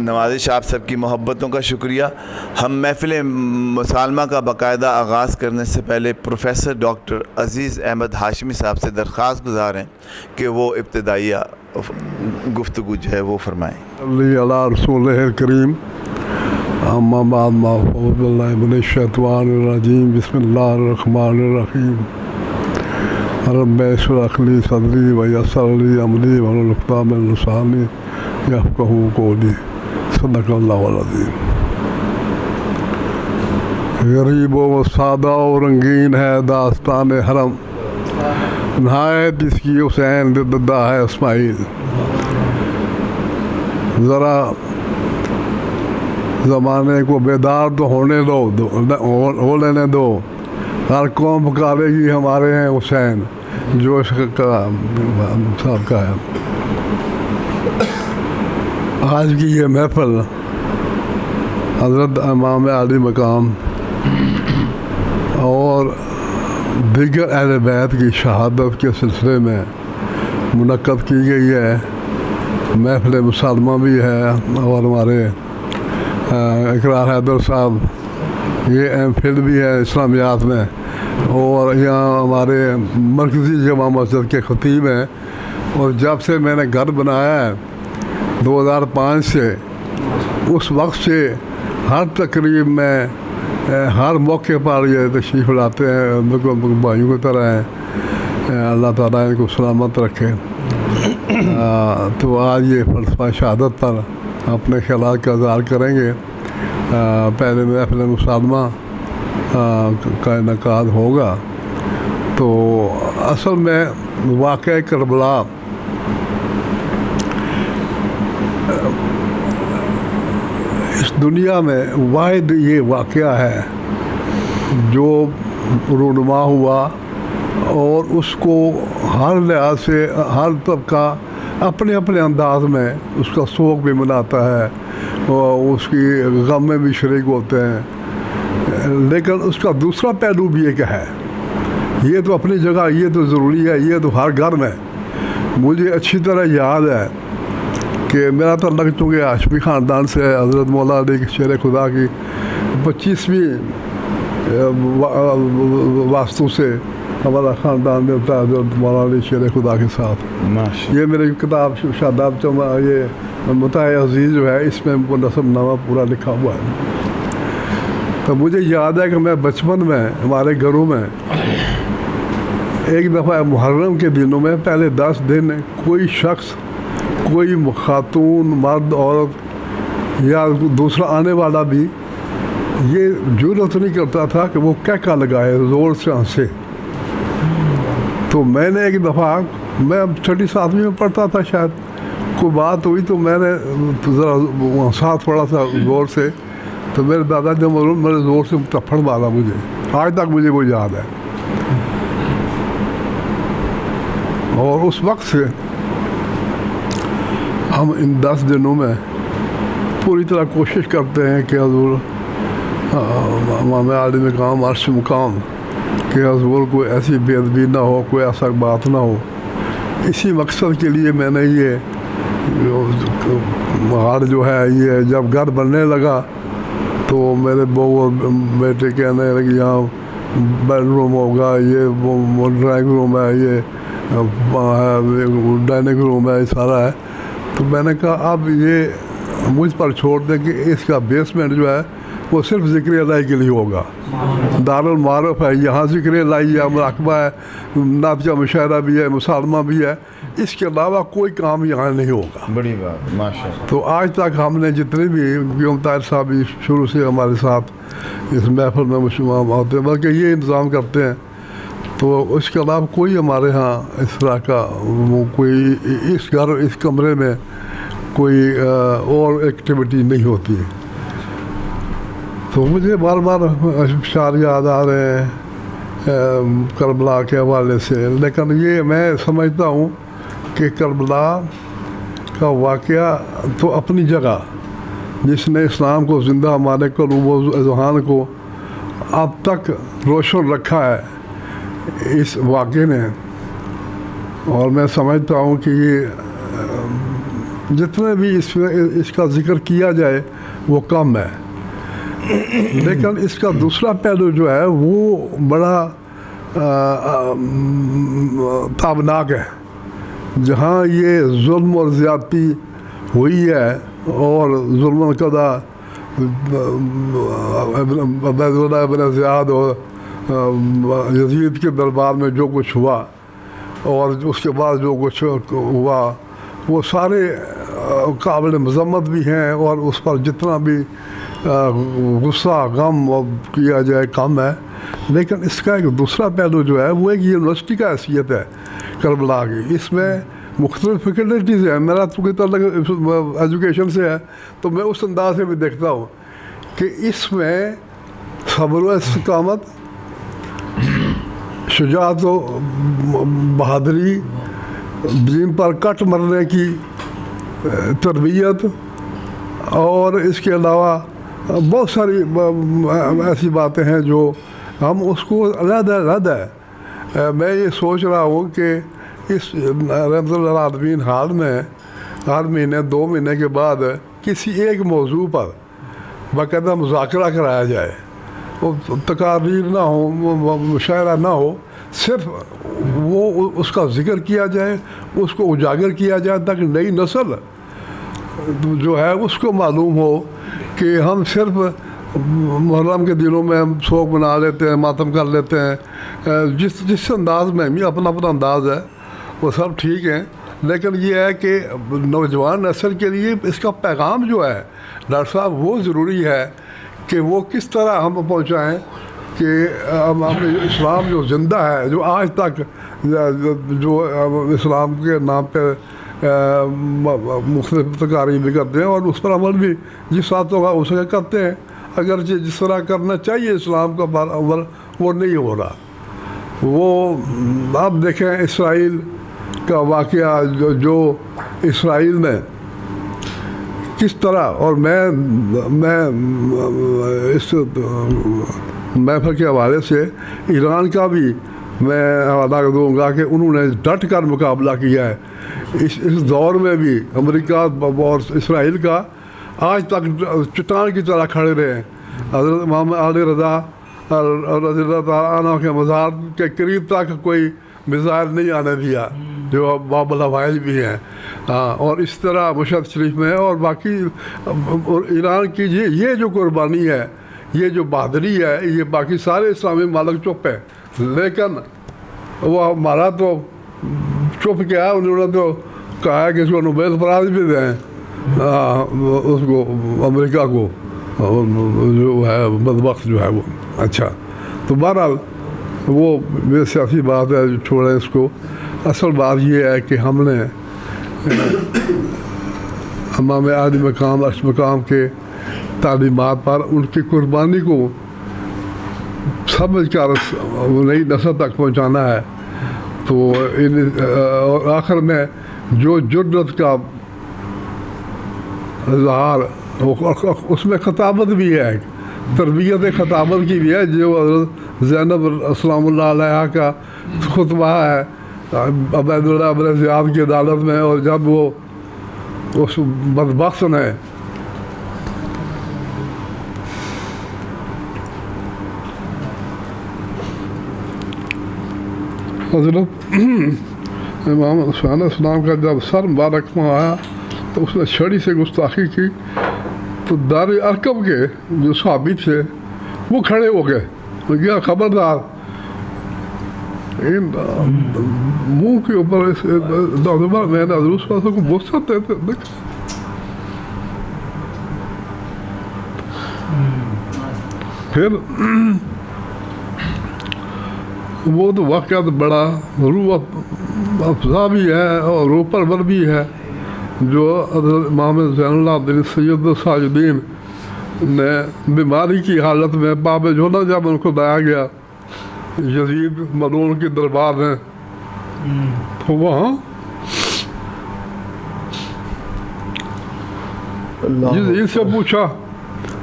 نوازش آپ سب کی محبتوں کا شکریہ. ہم محفل مسالمہ کا باقاعدہ آغاز کرنے سے پہلے پروفیسر ڈاکٹر عزیز احمد ہاشمی صاحب سے درخواست گزار ہیں کہ وہ ابتدائیہ گفتگو جو ہے وہ فرمائیں. علی رسول الکریم اما بعد اعوذ باللہ من الشیطان الرجیم بسم اللہ الرحمن الرحیم رب اشرح لی صدری ویسر لی امری واحلل عقدۃ من لسانی یفقہوا قولی. صدق اللہ العظیم. غریب و سادہ و رنگین ہے داستان حرم، نہایت اس کی حسین ددہ ہے اسماعیل. ذرا زمانے کو بیدار تو ہونے دو، ہو لینے دو. ہر قوم پکارے گی ہمارے ہیں حسین، جو عشق کا صاحب کا ہے. آج کی یہ محفل حضرت امام عالی مقام اور دیگر اہل بیت کی شہادت کے سلسلے میں منعقد کی گئی ہے. محفل مسالمہ بھی ہے اور ہمارے اقرار حیدر صاحب یہ ایم فل بھی ہے اسلامیات میں، اور یہاں ہمارے مرکزی جامع مسجد کے خطیب ہیں. اور جب سے میں نے گھر بنایا ہے 2005 سے، اس وقت سے ہر تقریب میں ہر موقع پر یہ تشریف لاتے ہیں، بھائیوں کی طرح ہیں. اللہ تعالیٰ ان کو سلامت رکھے. تو آج یہ فلسفہ شہادت پر اپنے خیالات کا اظہار کریں گے. پہلے محفل مسالمہ کا انعقاد ہوگا. تو اصل میں واقعہ کربلا اس دنیا میں واحد یہ واقعہ ہے جو رونما ہوا، اور اس کو ہر لحاظ سے ہر طبقہ اپنے اپنے انداز میں اس کا سوگ بھی مناتا ہے اور اس کی غم میں بھی شریک ہوتے ہیں. لیکن اس کا دوسرا پہلو بھی ایک ہے. یہ تو اپنی جگہ یہ تو ضروری ہے، یہ تو ہر گھر میں. مجھے اچھی طرح یاد ہے کہ میرا تعلق چونکہ ہاشمی خاندان سے ہے، حضرت مولا علی کے شیر خدا کی 25ویں واسطوں سے ہمارا خاندان میں ہوتا ہے حضرت مولا علی شیر خدا کے ساتھ. یہ میری کتاب شاداب یہ متاع عزیز جو ہے، اس میں وہ نسب نامہ پورا لکھا ہوا ہے. تو مجھے یاد ہے کہ میں بچپن میں ہمارے گھروں میں ایک دفعہ محرم کے دنوں میں پہلے 10 دن کوئی شخص، کوئی خاتون، مرد، عورت یا دوسرا آنے والا بھی یہ جرأت نہیں کرتا تھا کہ وہ کہکا لگائے، زور سے ہنسے. تو میں نے ایک دفعہ، میں 6 7ویں میں پڑھتا تھا شاید، کوئی بات ہوئی تو میں نے ذرا ہنسا تھوڑا سا زور سے. تو میرے دادا جب میرے زور سے تھپڑ مارا. مجھے آج تک مجھے وہ یاد ہے. اور اس وقت سے ہم ان 10 دنوں میں پوری طرح کوشش کرتے ہیں کہ حضور امام عالی مقام عرش مقام کہ حضور کوئی ایسی بے ادبی نہ ہو، کوئی ایسا بات نہ ہو. اسی مقصد کے لیے میں نے یہ گھر جو ہے، یہ جب گھر بننے لگا تو میرے بہو بیٹے کہنے لگے یہاں بیڈ روم ہوگا، یہ ڈرائنگ روم ہے، یہ ڈائننگ روم ہے، یہ سارا ہے. تو میں نے کہا اب یہ مجھ پر چھوڑ دیں کہ اس کا بیسمنٹ جو ہے وہ صرف ذکر الہی کے لیے ہوگا. دارالمعارف ہے، یہاں ذکر الہی ہے، مراقبہ ہے، نعت کا مشاعرہ بھی ہے، مسالمہ بھی ہے. اس کے علاوہ کوئی کام یہاں نہیں ہوگا. بڑی بات، ماشاءاللہ. تو آج تک ہم نے جتنے بھی قیوم طاہر صاحب بھی شروع سے ہمارے ساتھ اس محفل میں مشمول ہوتے ہیں، بلکہ یہ انتظام کرتے ہیں. تو اس کے علاوہ کوئی ہمارے ہاں اس طرح کا وہ کوئی اس گھر، اس کمرے میں کوئی اور ایکٹیویٹی نہیں ہوتی. تو مجھے بار بار اشعار یاد آ رہے ہیں کربلا کے حوالے سے. لیکن یہ میں سمجھتا ہوں کہ کربلا کا واقعہ تو اپنی جگہ، جس نے اسلام کو زندہ ہمارے قلوب و اذہان کو اب تک روشن رکھا ہے اس واقعے نے. اور میں سمجھتا ہوں کہ یہ جتنے بھی اس کا ذکر کیا جائے وہ کم ہے، لیکن اس کا دوسرا پہلو جو ہے وہ بڑا تابناک ہے. جہاں یہ ظلم اور زیادتی ہوئی ہے اور ظلم القضا عبید اللہ بن زیاد اور یزید کے دربار میں جو کچھ ہوا اور اس کے بعد جو کچھ ہوا وہ سارے قابل مذمت بھی ہیں، اور اس پر جتنا بھی غصہ غم کیا جائے کم ہے. لیکن اس کا ایک دوسرا پہلو جو ہے وہ ایک یونیورسٹی کا حیثیت ہے کربلا کی. اس میں مختلف فیکلٹیز ہیں. میرا تو تعلق ایجوکیشن سے ہے تو میں اس انداز سے بھی دیکھتا ہوں کہ اس میں صبر و استقامت، شجاعت و بہادری، دین پر کٹ مرنے کی تربیت، اور اس کے علاوہ بہت ساری ایسی باتیں ہیں جو ہم اس کو علیحدہ ہے. میں یہ سوچ رہا ہوں کہ اس رحمت اللہ العالمین حال میں ہر مہینے 2 مہینے کے بعد کسی ایک موضوع پر باقاعدہ مذاکرہ کرایا جائے، تقاریر نہ ہو، مشاعرہ نہ ہو، صرف وہ اس کا ذکر کیا جائے، اس کو اجاگر کیا جائے تاکہ نئی نسل جو ہے اس کو معلوم ہو کہ ہم صرف محرم کے دنوں میں ہم سوگ منا لیتے ہیں، ماتم کر لیتے ہیں، جس انداز میں بھی اپنا انداز ہے وہ سب ٹھیک ہیں، لیکن یہ ہے کہ نوجوان نسل کے لیے اس کا پیغام جو ہے ڈاکٹر صاحب وہ ضروری ہے کہ وہ کس طرح ہم پہنچائیں کہ اسلام جو زندہ ہے، جو آج تک جو اسلام کے نام پہ مختلف تقاریر بھی کرتے ہیں اور اس پر عمل بھی جس ساتھ ہوگا اس کا کرتے ہیں، اگرچہ جس طرح کرنا چاہیے اسلام کا عمل وہ نہیں ہو رہا. وہ آپ دیکھیں اسرائیل کا واقعہ جو اسرائیل میں کس طرح، اور میں اس محفل کے حوالے سے ایران کا بھی میں حوالہ دوں گا کہ انہوں نے ڈٹ کر مقابلہ کیا ہے. اس دور میں بھی امریکہ اور اسرائیل کا آج تک چٹان کی طرح کھڑے رہے ہیں. حضرت امام علی رضا رضی اللہ تعالیٰ عنہ کے مزار کے قریب تک کوئی میزائل نہیں آنے دیا جو باب الحوائج بھی ہیں. اور اس طرح مشہد شریف میں اور باقی ایران کی یہ جو قربانی ہے، یہ جو بہادری ہے، یہ باقی سارے اسلامی ممالک چپ ہے، لیکن وہ ہمارا تو چپ کیا، انہوں نے تو کہا ہے کہ اس کو نوبیل پرائز بھی دیں اس کو، امریکہ کو، جو ہے بدبخت جو ہے وہ. اچھا تو بہرحال وہ میری سیاسی بات ہے، چھوڑیں اس کو. اصل بات یہ ہے کہ ہم نے امام عالی مقام اشرف مقام کے تعلیمات پر ان کی قربانی کو سمجھ کر نئی نسل تک پہنچانا ہے. تو اور آخر میں جو جرت کا اظہار، اس میں خطابت بھی ہے، تربیت خطابت کی بھی ہے، جو حضرت زینب السلام اللہ علیہ کا خطبہ ہے عبید اللہ بن زیاد کی عدالت میں، اور جب وہ اس بدبخت نے حضرت امام حسین علیہ السلام کا جب سر مبارک میں آیا تو اس نے چھڑی سے گستاخی کی، تو دار ارکب کے جو صحابی تھے وہ کھڑے ہو گئے، گیا خبردار منہ کے اوپر میں نے حضور صلی اللہ علیہ وسلم کو بوسہ دیتے. پھر وہ تو واقعات بڑا روح افزا بھی ہے اور روح پرور بھی ہے، جو حضرت امام زین العابدین سید الساجدین نے بیماری کی حالت میں باب جولا جب ان کو لایا گیا یزید ملعون کے دربار میں، تو وہاں یزید سے پوچھا،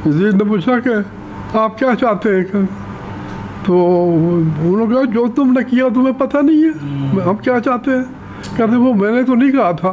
یزید نے پوچھا کہ آپ کیا چاہتے ہیں؟ تو انہوں نے کہا جو تم نے کیا تمہیں پتہ نہیں ہے ہم کیا چاہتے ہیں. کہتے وہ میں نے تو نہیں کہا تھا.